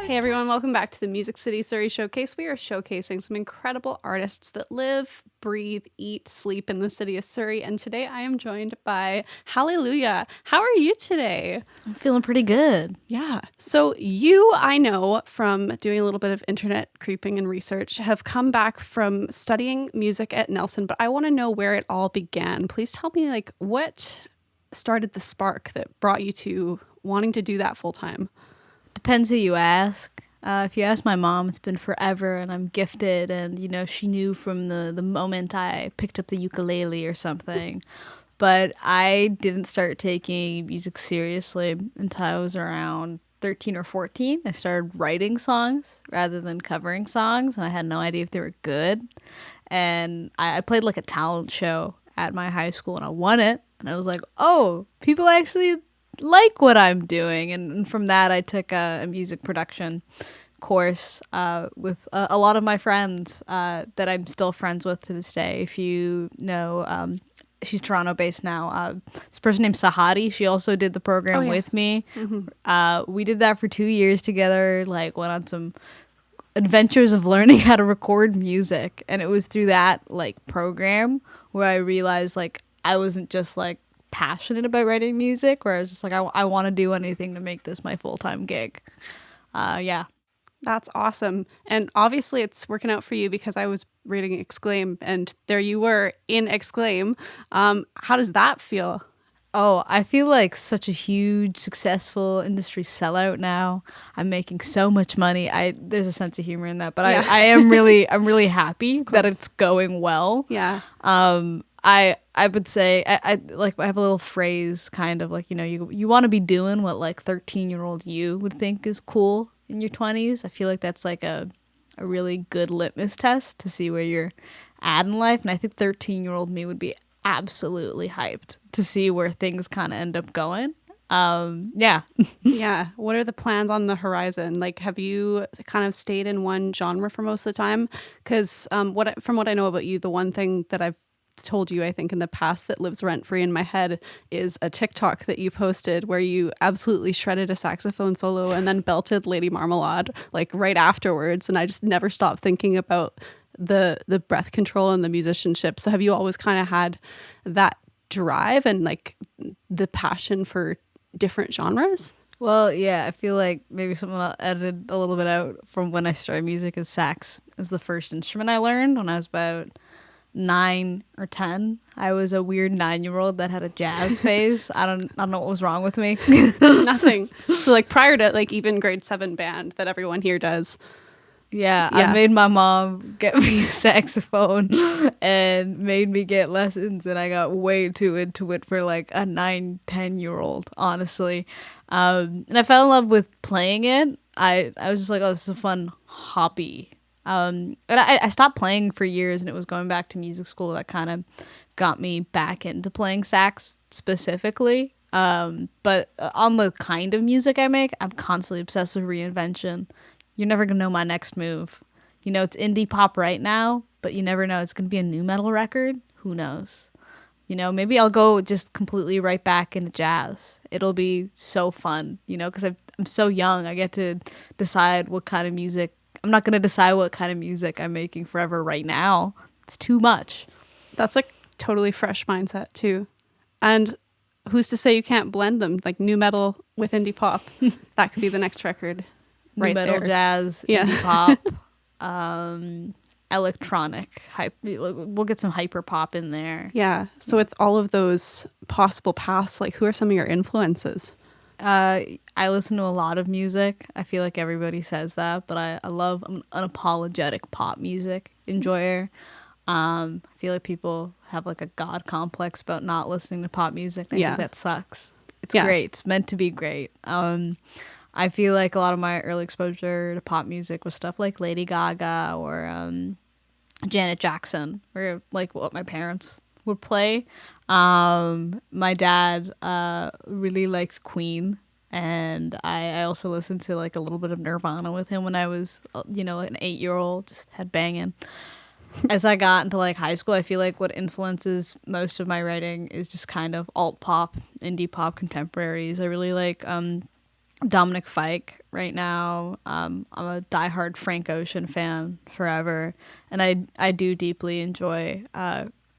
Hey everyone, welcome back to the Music City Surrey Showcase. We are showcasing some incredible artists that live, breathe, eat, sleep in the city of Surrey. And today I am joined by Hallelujah. How are you today? I'm feeling pretty good. Yeah. So you, I know from doing a little bit of internet creeping and research, have come back from studying music at Nelson, but I want to know where it all began. Please tell me, like, what started the spark that brought you to wanting to do that full time? Depends who you ask. If you ask my mom, it's been forever, and I'm gifted, and she knew from the moment I picked up the ukulele or something. But I didn't start taking music seriously until I was around 13 or 14. I started writing songs rather than covering songs, and I had no idea if they were good. And I played like a talent show at my high school, and I won it. And I was like, oh, people actually like what I'm doing. And from that, I took a music production course with a lot of my friends that I'm still friends with to this day. If you know, she's Toronto based now. This person named Sahadi, she also did the program with me. We did that for 2 years together, like went on some adventures of learning how to record music. And it was through that like program where I realized like I wasn't just like passionate about writing music, where I was just like, I want to do anything to make this my full-time gig. Yeah. That's awesome. And obviously it's working out for you because I was reading Exclaim and there you were in Exclaim. How does that feel? Oh, I feel like such a huge, successful industry sellout now. I'm making so much money. There's a sense of humor in that, but yeah. I'm really happy that it's going well. Yeah. I would say I have a little phrase kind of like, you want to be doing what like 13-year-old you would think is cool in your 20s. I feel like that's like a really good litmus test to see where you're at in life. And I think 13-year-old me would be absolutely hyped to see where things kind of end up going. Yeah. Yeah. What are the plans on the horizon? Like, have you kind of stayed in one genre for most of the time? Because from what I know about you, the one thing that I've told you, I think in the past, that lives rent free in my head is a TikTok that you posted where you absolutely shredded a saxophone solo and then belted Lady Marmalade like right afterwards. And I just never stopped thinking about the breath control and the musicianship. So have you always kind of had that drive and like the passion for different genres? Well, yeah, I feel like maybe something I'll edit a little bit out from when I started music is sax is the first instrument I learned when I was about 9 or 10. I was a weird 9-year-old that had a jazz phase. I don't know what was wrong with me. Nothing. So like prior to like even grade 7 band that everyone here does. Yeah, I made my mom get me a saxophone and made me get lessons, and I got way too into it for like a 9-10-year-old, honestly. And I fell in love with playing it. I was just like, oh, this is a fun hobby. And I stopped playing for years, and it was going back to music school that kind of got me back into playing sax specifically. But on the kind of music I make, I'm constantly obsessed with reinvention. You're never going to know my next move. It's indie pop right now, but you never know. It's going to be a new metal record. Who knows? Maybe I'll go just completely right back into jazz. It'll be so fun, because I'm so young. I get to decide what kind of music. I'm not going to decide what kind of music I'm making forever right now. It's too much. That's like totally fresh mindset too. And who's to say you can't blend them, like new metal with indie pop? That could be the next record. New metal, jazz, indie pop, electronic. We'll get some hyper pop in there. Yeah. So with all of those possible paths, like who are some of your influences? I listen to a lot of music. I feel like everybody says that, but I'm an unapologetic pop music enjoyer. I feel like people have like a god complex about not listening to pop music. I think that sucks. It's great. It's meant to be great. I feel like a lot of my early exposure to pop music was stuff like Lady Gaga or Janet Jackson, or like what my parents would play. My dad really liked Queen, and I also listened to like a little bit of Nirvana with him when I was an 8-year-old, just head banging. As I got into like high school, I feel like what influences most of my writing is just kind of alt pop, indie pop, contemporaries. I really like Dominic Fike right now. I'm a diehard Frank Ocean fan forever, and I do deeply enjoy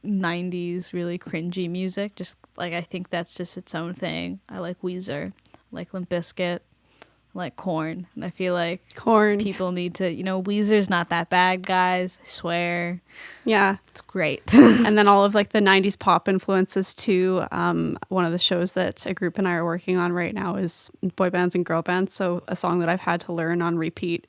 90s really cringy music. Just like I think that's just its own thing. I like Weezer, I like Limp Bizkit, I like Korn, and I feel like Corn. people need to, Weezer's not that bad, guys. I swear, Yeah. it's great. And then all of like the 90s pop influences too. One of the shows that a group and I are working on right now is boy bands and girl bands. So a song that I've had to learn on repeat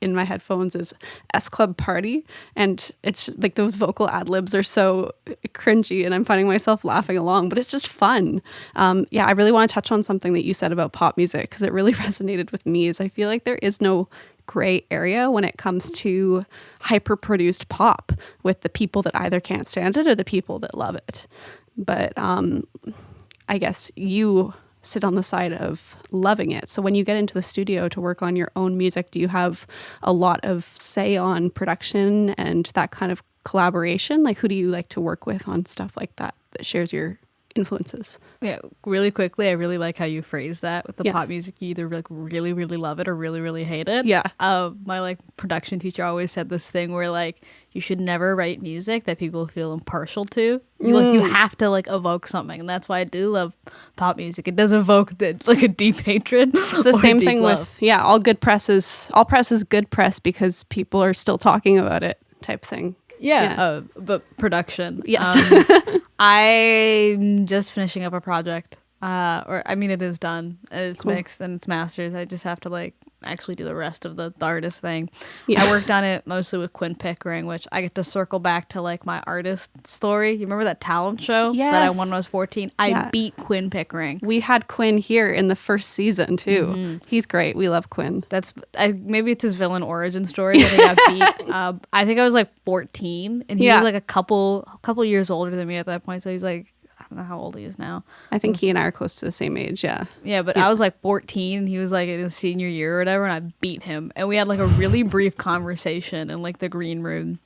in my headphones is S Club Party. And it's like those vocal ad libs are so cringy and I'm finding myself laughing along, but it's just fun. Yeah, I really want to touch on something that you said about pop music because it really resonated with me is I feel like there is no gray area when it comes to hyper produced pop with the people that either can't stand it or the people that love it. But I guess you sit on the side of loving it. So when you get into the studio to work on your own music, do you have a lot of say on production and that kind of collaboration? Like who do you like to work with on stuff like that that shares your influences? Yeah, really quickly, I really like how you phrase that with the Yeah. pop music. You either like really, really love it or really, really hate it. Yeah. My like production teacher always said this thing where like you should never write music that people feel impartial to. You have to like evoke something, and that's why I do love pop music. It does evoke like a deep hatred. It's the same thing with all press is good press because people are still talking about it type thing. Yeah. But production. Yes. I'm just finishing up a project. Or I mean, it is done. It's mixed and it's mastered. I just have to like actually do the rest of the artist thing. Yeah. I worked on it mostly with Quinn Pickering, which I get to circle back to like my artist story. You remember that talent show that I won when I was 14? I beat Quinn Pickering. We had Quinn here in the first season too. Mm-hmm. He's great. We love Quinn. Maybe it's his villain origin story that he got beat. I think I was like 14, and he was like a couple years older than me at that point. So he's like, I don't know how old he is now. I think he and I are close to the same age. Yeah. Yeah, but I was like 14 and he was like in his senior year or whatever, and I beat him. And we had like a really brief conversation in like the green room.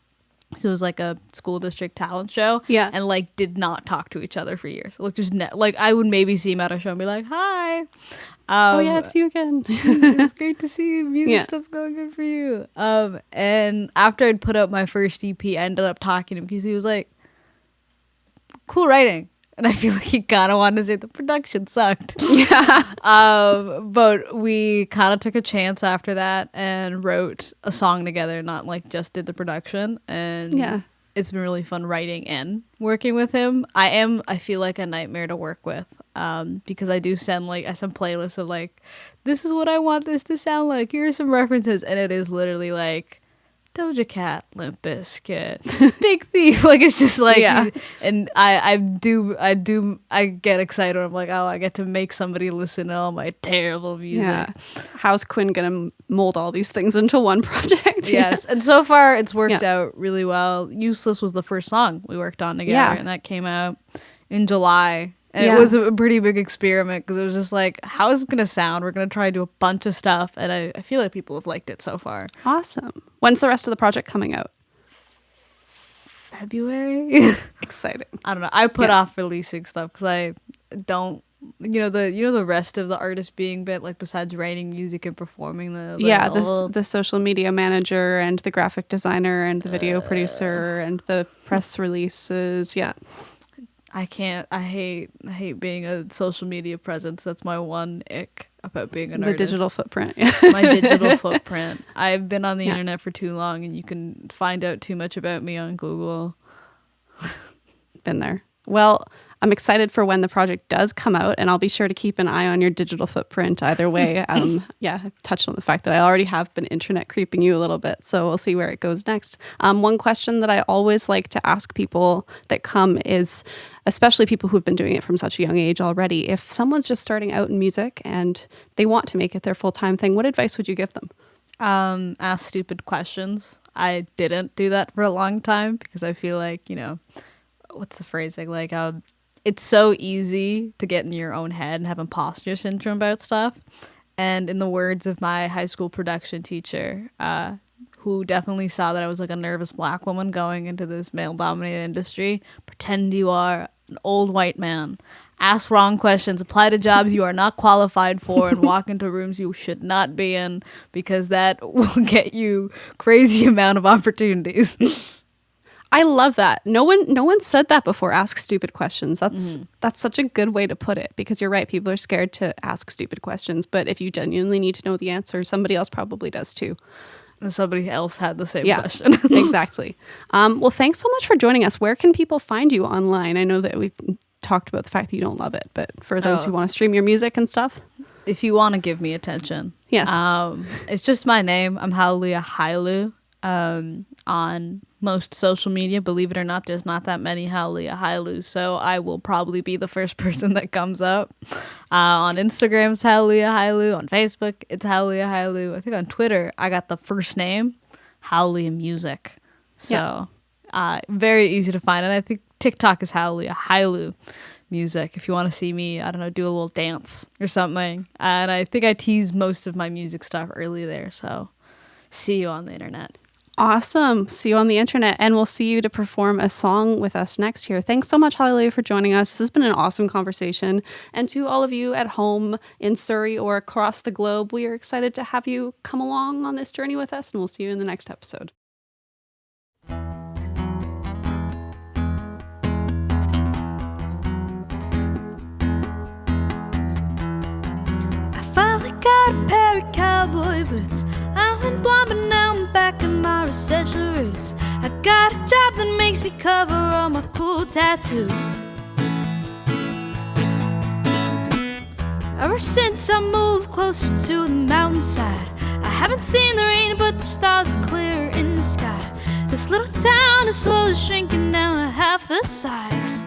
So it was like a school district talent show. Yeah. And like did not talk to each other for years. Like just like I would maybe see him at a show and be like, hi. Oh yeah, it's you again. It's great to see you. Music stuff's going good for you. And after I'd put out my first EP, I ended up talking to him because he was like, cool writing. And I feel like he kind of wanted to say the production sucked. Yeah. But we kind of took a chance after that and wrote a song together, not like just did the production. And it's been really fun writing and working with him. I feel like a nightmare to work with because I do send playlists of like, this is what I want this to sound like. Here are some references. And it is literally like, Doja Cat, Limp Bizkit, Big Thief. Like it's just like, and I get excited. I'm like, oh, I get to make somebody listen to all my terrible music. Yeah. How's Quinn gonna mold all these things into one project? Yes, and so far it's worked out really well. Useless was the first song we worked on together, and that came out in July. And it was a pretty big experiment because it was just like, how is it going to sound? We're going to try to do a bunch of stuff. And I feel like people have liked it so far. Awesome. When's the rest of the project coming out? February? Exciting. I don't know. I put off releasing stuff because I don't, the rest of the artist being bit, like besides writing music and performing the social media manager and the graphic designer and the video producer and the press releases. Yeah. I can't. I hate being a social media presence. That's my one ick about being an artist. The digital footprint. My digital footprint. I've been on the internet for too long, and you can find out too much about me on Google. Been there. Well, I'm excited for when the project does come out, and I'll be sure to keep an eye on your digital footprint either way. I've touched on the fact that I already have been internet creeping you a little bit, so we'll see where it goes next. One question that I always like to ask people that come is, especially people who've been doing it from such a young age already, if someone's just starting out in music and they want to make it their full-time thing, what advice would you give them? Ask stupid questions. I didn't do that for a long time because I feel like, what's the phrasing? Like, it's so easy to get in your own head and have imposter syndrome about stuff. And in the words of my high school production teacher, who definitely saw that I was like a nervous black woman going into this male-dominated industry, pretend you are an old white man. Ask wrong questions, apply to jobs you are not qualified for, and walk into rooms you should not be in, because that will get you crazy amount of opportunities. I love that. No one said that before. Ask stupid questions. That's such a good way to put it, because you're right. People are scared to ask stupid questions, but if you genuinely need to know the answer, somebody else probably does too. And somebody else had the same question. Exactly. Well, thanks so much for joining us. Where can people find you online? I know that we've talked about the fact that you don't love it, but for those who want to stream your music and stuff. If you want to give me attention. Yes. It's just my name. I'm Hallelujah Hailu. On most social media, believe it or not, there's not that many Hallelujah Hailu, so I will probably be the first person that comes up. On Instagram, it's Hallelujah Hailu. On Facebook, it's Hallelujah Hailu. I think on Twitter, I got the first name, Hallelujah Music. So, very easy to find. And I think TikTok is Hallelujah Hailu Music. If you want to see me, I don't know, do a little dance or something. And I think I tease most of my music stuff early there. So, see you on the internet. Awesome. See you on the internet, and we'll see you to perform a song with us next year. Thanks so much, Hallelujah, for joining us. This has been an awesome conversation. And to all of you at home in Surrey or across the globe, we are excited to have you come along on this journey with us, and we'll see you in the next episode. I finally got a pair of cowboy boots. I went blind, but now I'm back in my recession roots. I got a job that makes me cover all my cool tattoos. Ever since I moved closer to the mountainside, I haven't seen the rain, but the stars are clear in the sky. This little town is slowly shrinking down to half the size.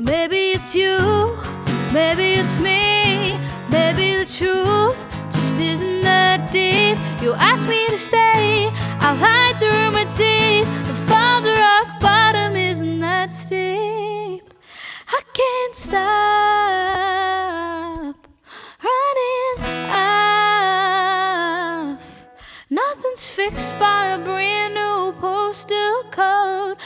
Maybe it's you, maybe it's me, maybe the truth just isn't that deep. You ask me to stay, I'll hide through my teeth. The fall to rock bottom isn't that steep. I can't stop running off. Nothing's fixed by a brand new postal code.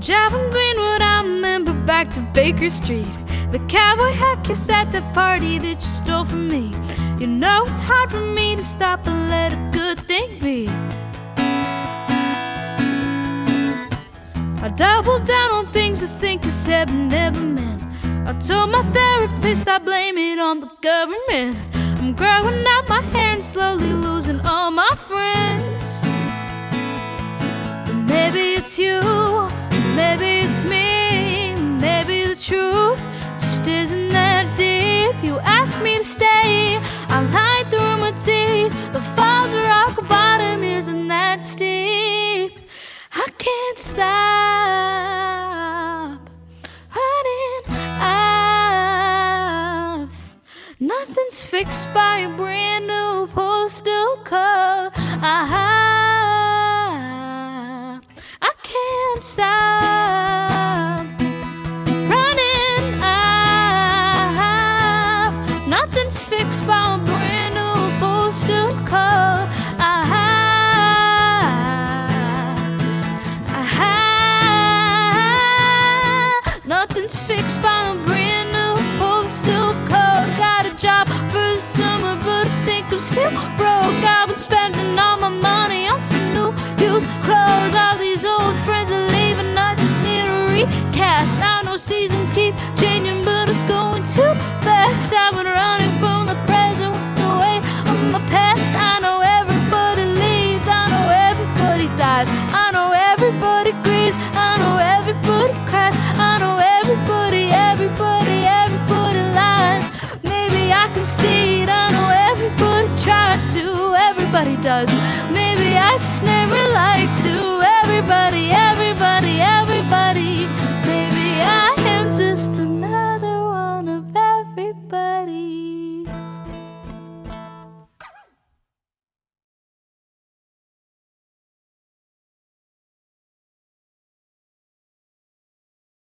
Driving Greenwood, I remember back to Baker Street. The cowboy hat kiss at the party that you stole from me. You know it's hard for me to stop and let a good thing be. I doubled down on things I think I said but never meant. I told my therapist I blame it on the government. I'm growing out my hair and slowly losing all my friends. But maybe it's you, maybe it's me, maybe the truth just isn't that deep. You ask me to stay, I'll hide through my teeth. The fall to rock bottom isn't that steep. I can't stop running off. Nothing's fixed by a brand new postal code. I can't stop running off. Nothing's fixed by a brand new postal code. Nothing's fixed by a brand new postal code. Got a job for the summer, but I think I'm still broke. I've been spending all my money on some new used clothes. All these old friends are leaving, I just need a recast. I know seasons keep changing, but it's going too fast. I've been running from the present with the weight of my past. I know everybody leaves, I know everybody dies, I know everybody grieves, I know everybody cries, I know everybody lies. Maybe I can see it, I know everybody tries to, everybody does. Maybe I just never like to. Everybody